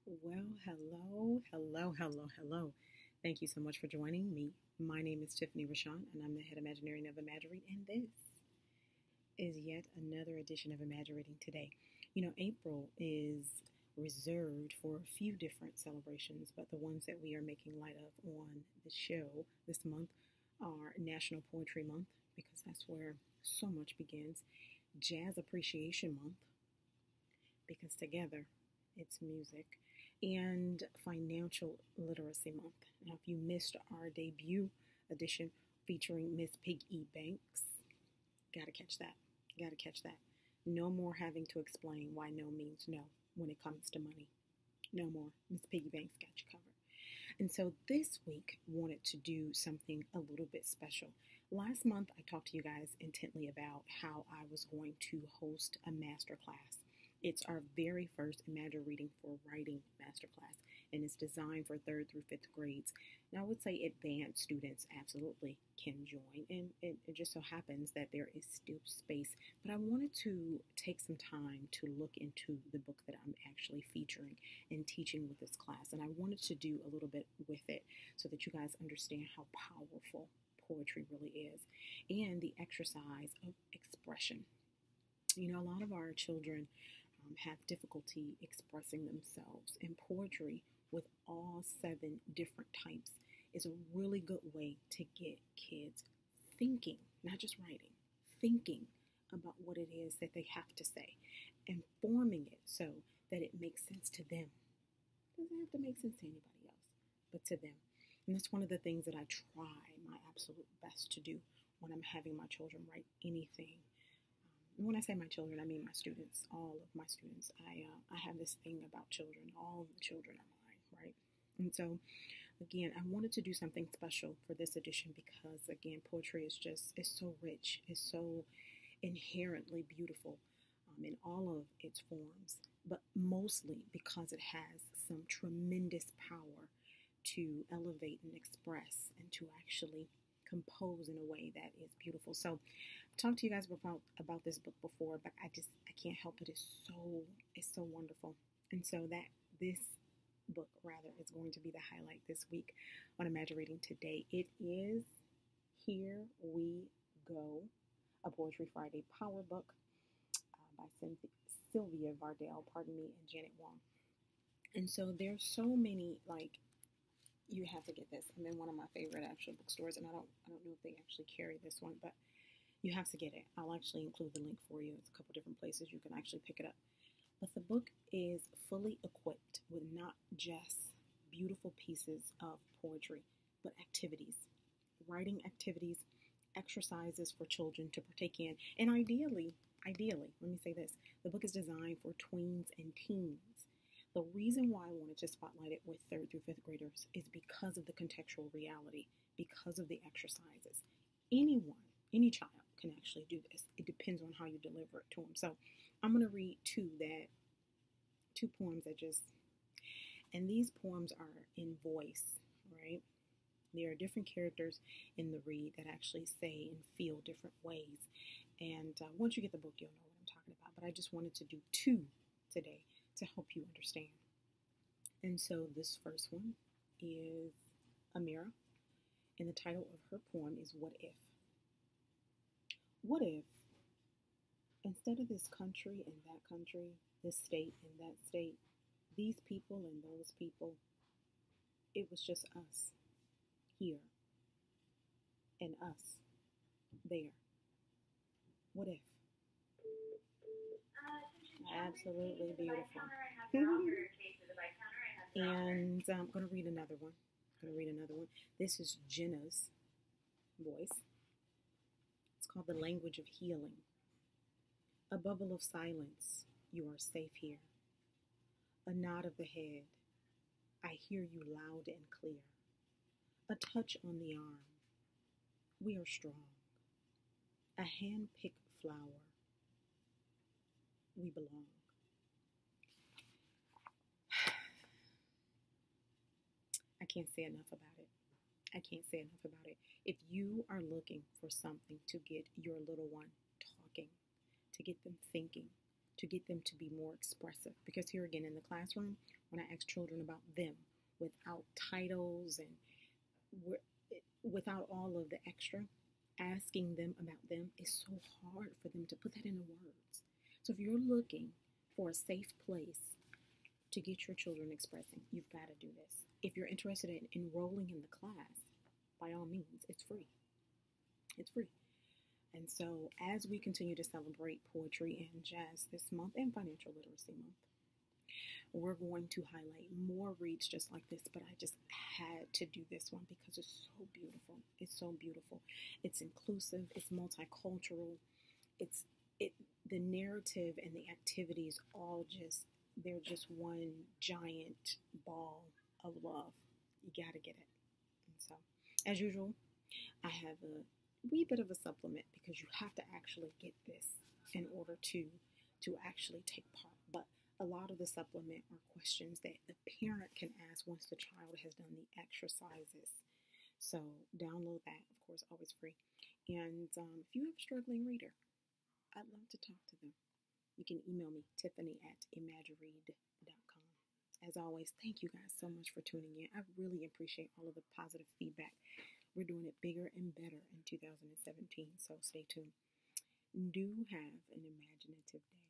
Well, hello. Thank you so much for joining me. My name is Tiffany Rashawn, and I'm the head Imagineering of Imagiread, and this is yet another edition of Imagireading today. April is reserved for a few different celebrations, but the ones that we are making light of on the show this month are National Poetry Month, because that's where so much begins, Jazz Appreciation Month, because together it's music, and Financial Literacy Month. Now, if you missed our debut edition featuring Miss Piggy Banks, gotta catch that. Gotta catch that. No more having to explain why no means no when it comes to money. No more. Miss Piggy Banks got you covered. And so this week, wanted to do something a little bit special. Last month, I talked to you guys intently about how I was going to host a masterclass. It's our very first Imagireading for Writing masterclass, and it's designed for 3rd through 5th grades. Now, I would say advanced students absolutely can join, and it just so happens that there is still space. But I wanted to take some time to look into the book that I'm actually featuring and teaching with this class, and I wanted to do a little bit with it so that you guys understand how powerful poetry really is and the exercise of expression. A lot of our children have difficulty expressing themselves, and poetry with all 7 different types is a really good way to get kids thinking, not just writing, thinking about what it is that they have to say, and forming it so that it makes sense to them. It doesn't have to make sense to anybody else, but to them. And that's one of the things that I try my absolute best to do when I'm having my children write anything. When I say my children, I mean my students, all of my students. I have this thing about children. All of the children are mine, right? And so, again, I wanted to do something special for this edition because, again, poetry is so rich. It's so inherently beautiful in all of its forms, but mostly because it has some tremendous power to elevate and express and to actually compose in a way that is beautiful. So I've talked to you guys about this book before, but I can't help it. It's so wonderful. And so that this book rather is going to be the highlight this week on Imagireading today. It is Here We Go, a Poetry Friday power book by Sylvia Vardell, and Janet Wong. And so there's so many, you have to get this. I'm in one of my favorite actual bookstores, and I don't know if they actually carry this one, but you have to get it. I'll actually include the link for you. It's a couple different places you can actually pick it up. But the book is fully equipped with not just beautiful pieces of poetry, but activities, writing activities, exercises for children to partake in. And ideally, let me say this, the book is designed for tweens and teens. The reason why I wanted to spotlight it with 3rd through 5th graders is because of the contextual reality, because of the exercises. Anyone, any child can actually do this. It depends on how you deliver it to them. So I'm going to read two poems and these poems are in voice, right? There are different characters in the read that actually say and feel different ways. And once you get the book, you'll know what I'm talking about. But I just wanted to do 2 today to help you understand. And so this first one is Amira, and the title of her poem is What If? What if, instead of this country and that country, this state and that state, these people and those people, it was just us here and us there? What if? Absolutely beautiful. And I'm going to read another one. This is Jenna's voice. It's called The Language of Healing. A bubble of silence, you are safe here. A nod of the head, I hear you loud and clear. A touch on the arm, we are strong. A hand-picked flower, we belong. I can't say enough about it. If you are looking for something to get your little one talking, to get them thinking, to get them to be more expressive. Because here again in the classroom, when I ask children about them without titles and without all of the extra, asking them about them is so hard for them to put that into words. So if you're looking for a safe place to get your children expressing, you've got to do this. If you're interested in enrolling in the class, by all means, it's free. It's free. And so as we continue to celebrate poetry and jazz this month and financial literacy month, we're going to highlight more reads just like this, but I just had to do this one because it's so beautiful. It's so beautiful. It's inclusive. It's multicultural. The narrative and the activities they're just one giant ball of love. You got to get it. And so, as usual, I have a wee bit of a supplement because you have to actually get this in order to actually take part. But a lot of the supplement are questions that the parent can ask once the child has done the exercises. So download that, of course, always free. And if you have a struggling reader, I'd love to talk to them. You can email me, Tiffany@Imagiread.com. As always, thank you guys so much for tuning in. I really appreciate all of the positive feedback. We're doing it bigger and better in 2017, so stay tuned. Do have an imaginative day.